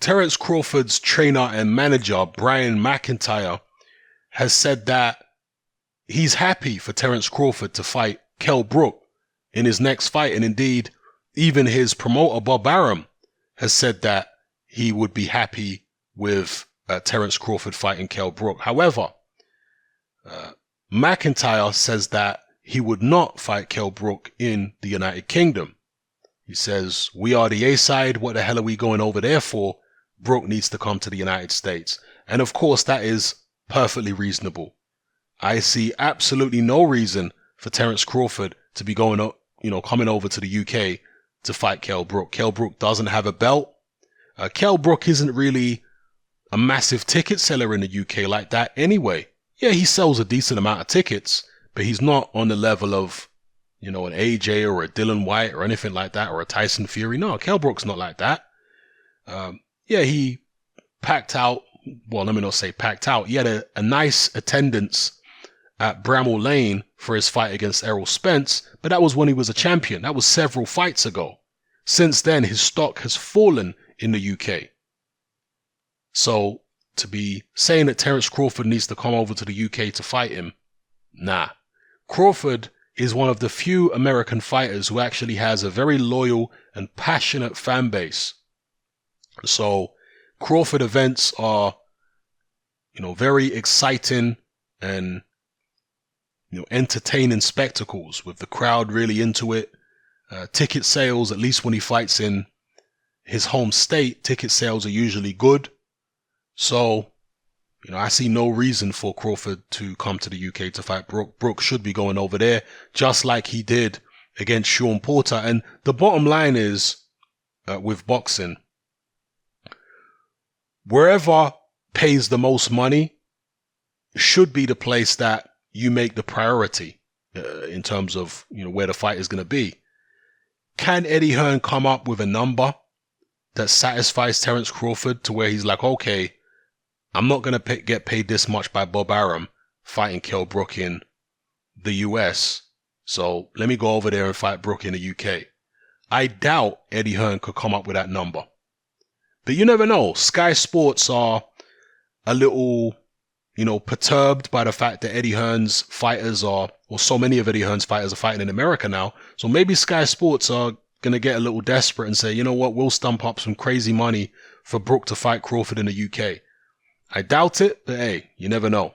Terence Crawford's trainer and manager, Brian McIntyre, has said that he's happy for Terence Crawford to fight Kell Brook in his next fight. And indeed, even his promoter, Bob Arum, has said that he would be happy with Terence Crawford fighting Kell Brook. However, McIntyre says that he would not fight Kell Brook in the United Kingdom. He says, we are the A-side. What the hell are we going over there for? Brook needs to come to the United States. And of course, that is perfectly reasonable. I see absolutely no reason for Terence Crawford to be going up, coming over to the UK to fight Kell Brook. Kell Brook doesn't have a belt. Kell Brook isn't really a massive ticket seller in the UK like that anyway. Yeah, he sells a decent amount of tickets, but he's not on the level of, an AJ or a Dylan White or anything like that, or a Tyson Fury. No, Kell Brook's not like that. He packed out. Well, let me not say packed out. He had a nice attendance at Bramall Lane for his fight against Errol Spence, but that was when he was a champion. That was several fights ago. Since then, his stock has fallen in the UK. So to be saying that Terence Crawford needs to come over to the UK to fight him, nah. Crawford is one of the few American fighters who actually has a very loyal and passionate fan base. So Crawford events are, very exciting and, entertaining spectacles with the crowd really into it. Ticket sales, at least when he fights in his home state, ticket sales are usually good. So, I see no reason for Crawford to come to the UK to fight Brook. Brook should be going over there, just like he did against Sean Porter. And the bottom line is, with boxing, wherever pays the most money should be the place that you make the priority in terms of, where the fight is going to be. Can Eddie Hearn come up with a number that satisfies Terence Crawford to where he's like, okay, I'm not going to get paid this much by Bob Arum fighting Kell Brook in the US, so let me go over there and fight Brook in the UK. I doubt Eddie Hearn could come up with that number. But you never know. Sky Sports are a little, perturbed by the fact that Eddie Hearn's fighters or so many of Eddie Hearn's fighters are fighting in America now. So maybe Sky Sports are going to get a little desperate and say, you know what, we'll stump up some crazy money for Brook to fight Crawford in the UK. I doubt it, but hey, you never know.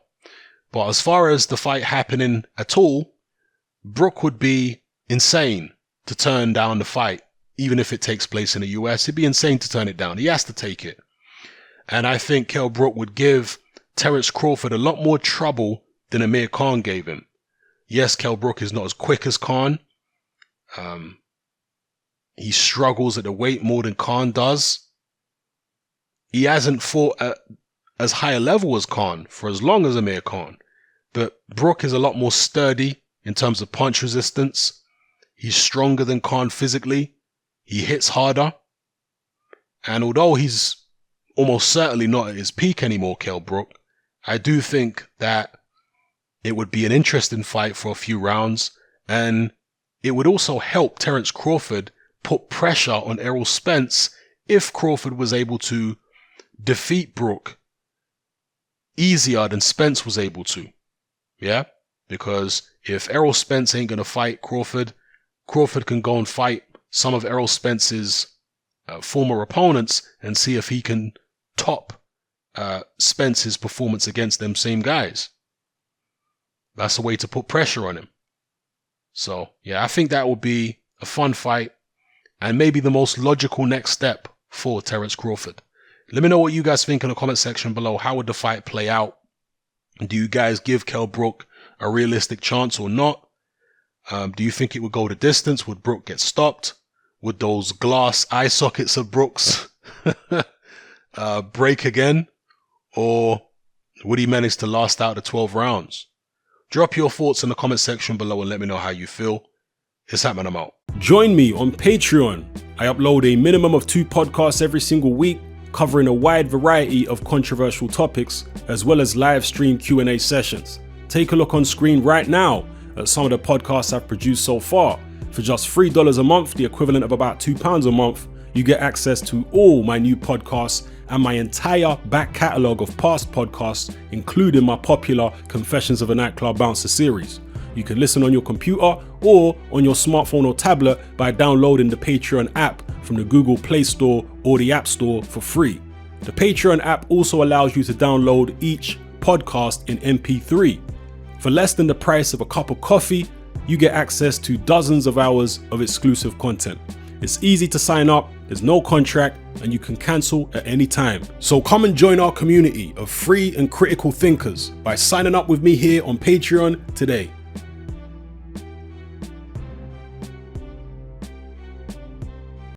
But as far as the fight happening at all, Brook would be insane to turn down the fight, even if it takes place in the US. It'd be insane to turn it down. He has to take it. And I think Kell Brook would give Terence Crawford a lot more trouble than Amir Khan gave him. Yes, Kell Brook is not as quick as Khan. He struggles at the weight more than Khan does. He hasn't fought at as high a level as Khan for as long as Amir Khan. But Brook is a lot more sturdy in terms of punch resistance. He's stronger than Khan physically. He hits harder. And although he's almost certainly not at his peak anymore, Kell Brook, I do think that it would be an interesting fight for a few rounds. And it would also help Terence Crawford put pressure on Errol Spence if Crawford was able to defeat Brook easier than Spence was able to. Yeah? Because if Errol Spence ain't going to fight Crawford, Crawford can go and fight some of Errol Spence's former opponents and see if he can top Spence's performance against them same guys. That's a way to put pressure on him. So, yeah, I think that would be a fun fight and maybe the most logical next step for Terence Crawford. Let me know what you guys think in the comment section below. How would the fight play out? Do you guys give Kell Brook a realistic chance or not? Do you think it would go the distance? Would Brook get stopped? Would those glass eye sockets of Brook's break again? Or would he manage to last out the 12 rounds? Drop your thoughts in the comment section below and let me know how you feel. It's happening, I'm out. Join me on Patreon. I upload a minimum of 2 podcasts every single week, covering a wide variety of controversial topics, as well as live stream Q&A sessions. Take a look on screen right now at some of the podcasts I've produced so far. For just $3 a month, the equivalent of about £2 a month, you get access to all my new podcasts and my entire back catalogue of past podcasts, including my popular Confessions of a Nightclub Bouncer series. You can listen on your computer or on your smartphone or tablet by downloading the Patreon app from the Google Play Store or the App Store for free. The Patreon app also allows you to download each podcast in MP3. For less than the price of a cup of coffee, you get access to dozens of hours of exclusive content. It's easy to sign up, there's no contract, and you can cancel at any time. So come and join our community of free and critical thinkers by signing up with me here on Patreon today.